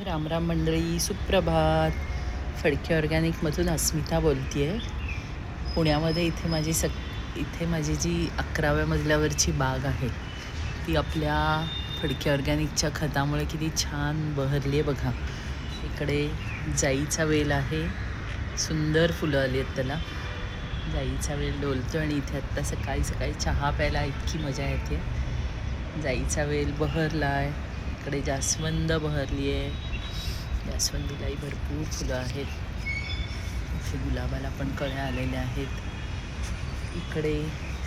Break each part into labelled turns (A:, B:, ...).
A: रामराम मंडळी, सुप्रभात. फडके ऑर्गॅनिकमधून अस्मिता बोलते आहे. पुण्यामध्ये इथे माझी जी 11व्या मजल्यावरची बाग आहे ती आपल्या फडके ऑर्गॅनिकच्या खतामुळे किती छान बहरली आहे बघा. इकडे जाईचा वेल आहे, सुंदर फुलं आली आहेत त्याला. जाईचा वेल डोलतो आणि इथे आत्ता सकाळी सकाळी चहा प्यायला इतकी मजा येते. जाईचा वेल बहरला आहे. इकडे जास्वंद बहरली आहे. जास्वंदीलाही भरपूर फुलं आहेत. इथे गुलाबाला पण कळ्या आलेल्या आहेत. इकडे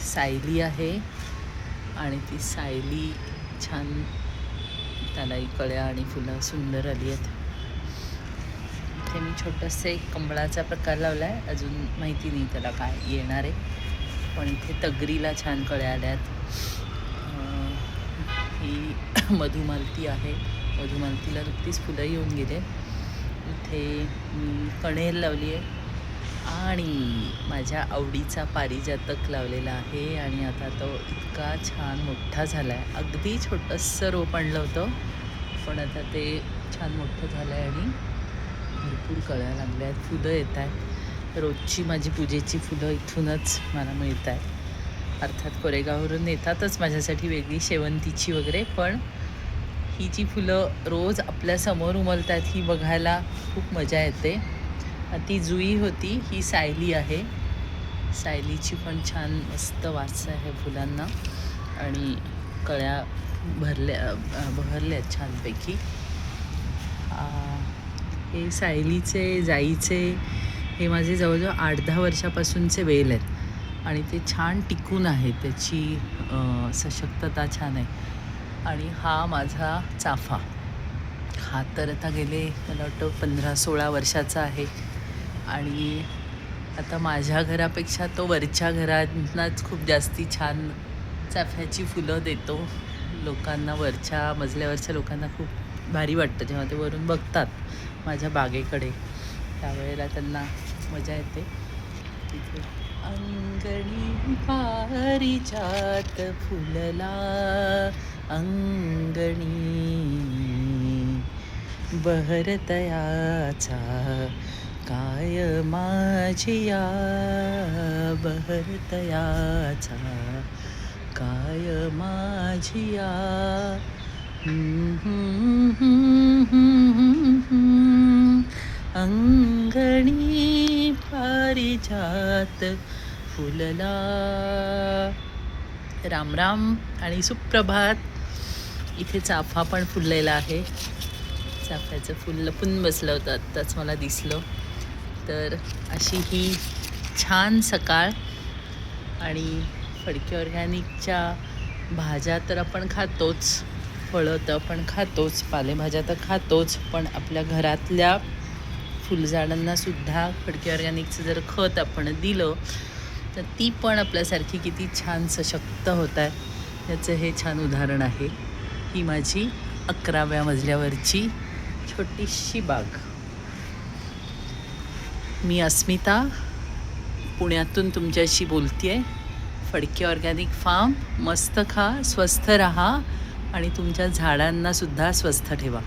A: सायली आहे आणि ती सायली छान, त्यालाही कळ्या आणि फुलं सुंदर आली आहेत. इथे मी छोटंसं एक कमळाचा प्रकार लावला आहे, अजून माहिती नाही त्याला काय येणार आहे. पण इथे तगरीला छान कळ्या आल्यात. ही मधुमालती आहे. मधुमालतीला नुकतीच फुलं येऊन गेले. इथे मी कणेर लावली आहे आणि माझ्या आवडीचा पारिजातक लावलेला आहे. आणि आता तो इतका छान मोठा झाला आहे. अगदी छोटंसं रोप आणलं होतं, पण आता ते छान मोठं झालं आहे आणि भरपूर कळ्या लागल्या आहेत, फुलं येत आहेत. रोजची माझी पूजेची फुलं इथूनच मला मिळत आहेत. अर्थात कोरेगाववरून येतातच माझ्यासाठी वेगळी शेवंतीची वगैरे, पण ही जी फुलं रोज आपल्यासमोर उमलत आहेत ही बघायला खूप मजा येते. ती जुई होती, ही सायली आहे. सायलीची पण छान मस्त वास आहे फुलांना आणि कळ्या बहरल्या छानपैकी. हे सायलीचे, जाईचे हे माझे जवळजवळ 8-10 वर्षापासूनचे वेल आहेत आणि ते छान टिकून आहे. त्याची सशक्तता छान आहे. आणि हा माझा चाफा, हा तर आता गेले मला वाटतं 15-16 वर्षाचा आहे. आणि आता माझ्या घरापेक्षा तो वरच्या घरांनाच खूप जास्ती छान चाफ्याची फुलं देतो. लोकांना, वरच्या मजल्यावरच्या लोकांना खूप भारी वाटतं जेव्हा ते वरून बघतात माझ्या बागेकडे. त्यावेळेला त्यांना मजा येते. तिथे अंगणी पारिजात फुलला, अंगणी बहरतयाचा काय माझिया, बहरतयाचा काय माझिया. अंगणी पारिजात फुलला. रामराम आणि सुप्रभात. इथे चाफा पण फुललेला आहे. चाफ्याचं फुल लपून बसलं होतं, आत्ताच मला दिसलं. तर अशी ही छान सकाळ. आणि फडके ऑर्गॅनिकच्या भाज्या तर आपण खातोच, फळं तर आपण खातोच, पालेभाज्या तर खातोच, पण आपल्या घरातल्या फुलझाडांनासुद्धा फडके ऑर्गॅनिकचं जर खत आपण दिलं तर ती पण आपल्यासारखी किती छान सशक्त होत आहे, याचं हे छान उदाहरण आहे. ही माझी 11व्या मजल्यावरची छोटीशी बाग. मी अस्मिता पुण्यातून तुमच्याशी बोलते आहे. Phadke organic farm. मस्त खा, स्वस्थ राहा आणि तुमच्या झाडांनासुद्धा स्वस्थ ठेवा.